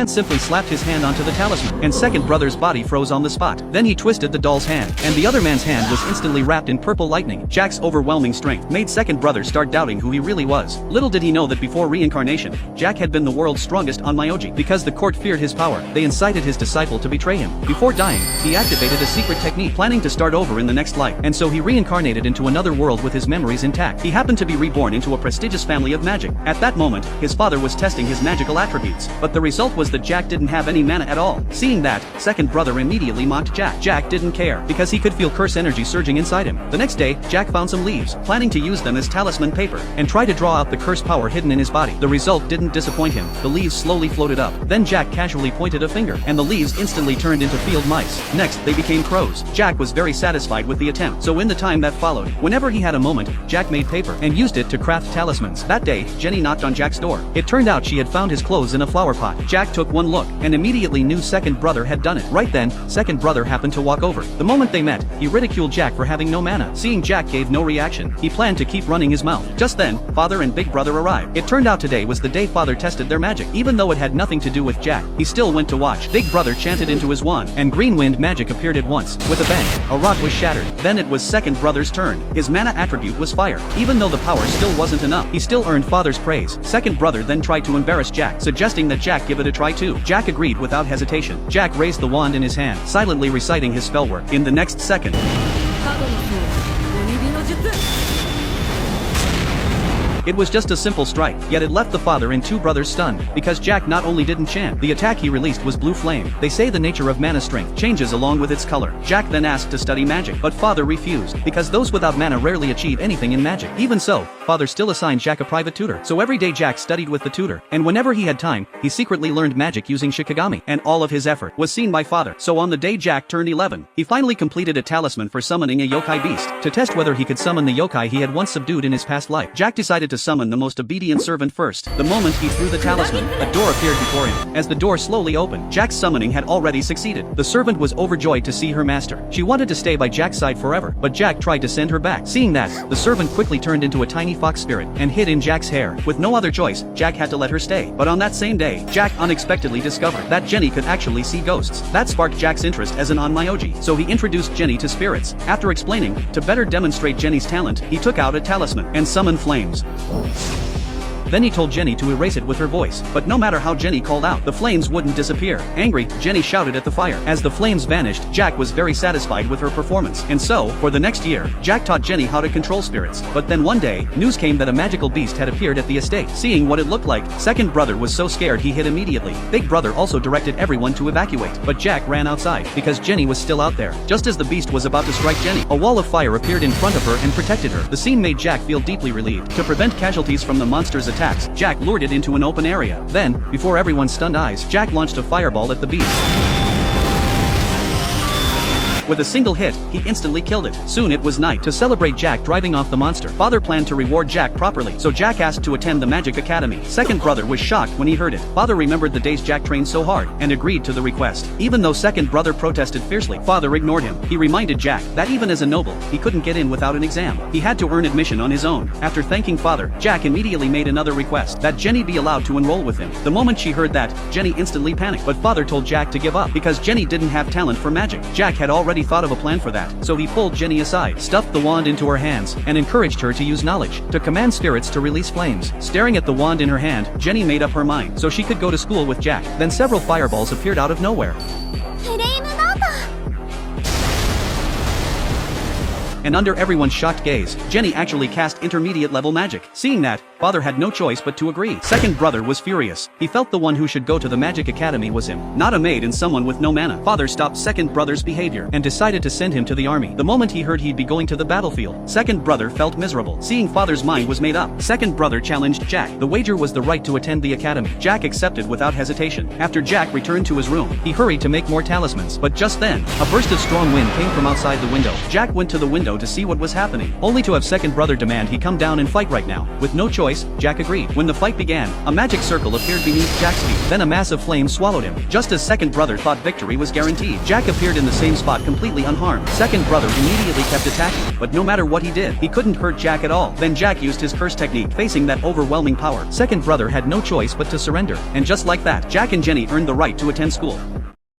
and simply slapped his hand onto the talisman, and second brother's body froze on the spot. Then he twisted the doll's hand, and the other man's hand was instantly wrapped in purple lightning. Jack's overwhelming strength made second brother start doubting who he really was. Little did he know that before reincarnation, Jack had been the world's strongest onmyoji. Because the court feared his power, they incited his disciple to betray him. Before dying, he activated a secret technique planning to start over in the next life, and so he reincarnated into another world with his memories intact. He happened to be reborn into a prestigious family of magic. At that moment, his father was testing his magical attributes, but the result was that Jack didn't have any mana at all. Seeing that, second brother immediately mocked Jack. Jack didn't care, because he could feel curse energy surging inside him. The next day, Jack found some leaves, planning to use them as talisman paper, and try to draw out the curse power hidden in his body. The result didn't disappoint him. The leaves slowly floated up. Then Jack casually pointed a finger, and the leaves instantly turned into field mice. Next, they became crows. Jack was very satisfied with the attempt, so in the time that followed, whenever he had a moment, Jack made paper and used it to craft talismans. That day, Jenny knocked on Jack's door. It turned out she had found his clothes in a flower pot. Jack took one look, and immediately knew second brother had done it. Right then, second brother happened to walk over. The moment they met, he ridiculed Jack for having no mana. Seeing Jack gave no reaction, he planned to keep running his mouth. Just then, father and big brother arrived. It turned out today was the day father tested their magic. Even though it had nothing to do with Jack, he still went to watch. Big brother chanted into his wand, and green wind magic appeared at once. With a bang, a rock was shattered. Then it was second brother's turn. His mana attribute was fire. Even though the power still wasn't enough, he still earned father's praise. Second brother then tried to embarrass Jack, suggesting that Jack give it a try too. Jack agreed without hesitation. Jack raised the wand in his hand, silently reciting his spell work. In the next second, it was just a simple strike, yet it left the father and two brothers stunned, because Jack not only didn't chant, the attack he released was blue flame. They say the nature of mana strength changes along with its color. Jack then asked to study magic, but father refused, because those without mana rarely achieve anything in magic. Even so, father still assigned Jack a private tutor, so every day Jack studied with the tutor, and whenever he had time, he secretly learned magic using shikigami, and all of his effort was seen by father. So on the day Jack turned 11, he finally completed a talisman for summoning a yokai beast, to test whether he could summon the yokai he had once subdued in his past life. Jack decided to summon the most obedient servant first. The moment he threw the talisman, a door appeared before him. As the door slowly opened, Jack's summoning had already succeeded. The servant was overjoyed to see her master. She wanted to stay by Jack's side forever, but Jack tried to send her back. Seeing that, the servant quickly turned into a tiny fox spirit and hid in Jack's hair. With no other choice, Jack had to let her stay. But on that same day, Jack unexpectedly discovered that Jenny could actually see ghosts. That sparked Jack's interest as an onmyoji, so he introduced Jenny to spirits. After explaining, to better demonstrate Jenny's talent, he took out a talisman and summoned flames. Then he told Jenny to erase it with her voice, but no matter how Jenny called out, the flames wouldn't disappear. Angry, Jenny shouted at the fire. As the flames vanished, Jack was very satisfied with her performance, and so, for the next year, Jack taught Jenny how to control spirits. But then one day, news came that a magical beast had appeared at the estate. Seeing what it looked like, second brother was so scared he hid immediately. Big brother also directed everyone to evacuate, but Jack ran outside, because Jenny was still out there. Just as the beast was about to strike Jenny, a wall of fire appeared in front of her and protected her. The scene made Jack feel deeply relieved. To prevent casualties from the monster's attacks, Jack lured it into an open area. Then, before everyone's stunned eyes, Jack launched a fireball at the beast. With a single hit, he instantly killed it. Soon it was night. To celebrate Jack driving off the monster, father planned to reward Jack properly, so Jack asked to attend the Magic Academy. Second brother was shocked when he heard it. Father remembered the days Jack trained so hard, and agreed to the request. Even though second brother protested fiercely, father ignored him. He reminded Jack that even as a noble, he couldn't get in without an exam. He had to earn admission on his own. After thanking father, Jack immediately made another request, that Jenny be allowed to enroll with him. The moment she heard that, Jenny instantly panicked, but father told Jack to give up, because Jenny didn't have talent for magic. Jack had already thought of a plan for that, so he pulled Jenny aside, stuffed the wand into her hands, and encouraged her to use knowledge to command spirits to release flames. Staring at the wand in her hand, Jenny made up her mind, so she could go to school with Jack. Then several fireballs appeared out of nowhere. And under everyone's shocked gaze, Jenny actually cast intermediate level magic. Seeing that, father had no choice but to agree. Second brother was furious. He felt the one who should go to the Magic Academy was him, not a maid and someone with no mana. Father stopped second brother's behavior and decided to send him to the army. The moment he heard he'd be going to the battlefield, second brother felt miserable. Seeing father's mind was made up, second brother challenged Jack. The wager was the right to attend the academy. Jack accepted without hesitation. After Jack returned to his room, he hurried to make more talismans. But just then, a burst of strong wind came from outside the window. Jack went to the window to see what was happening, only to have second brother demand he come down and fight right now. With no choice, choice, Jack agreed. When the fight began, a magic circle appeared beneath Jack's feet. Then a mass of flame swallowed him. Just as second brother thought victory was guaranteed, Jack appeared in the same spot completely unharmed. Second brother immediately kept attacking, but no matter what he did, he couldn't hurt Jack at all. Then Jack used his curse technique, facing that overwhelming power. Second brother had no choice but to surrender. And just like that, Jack and Jenny earned the right to attend school.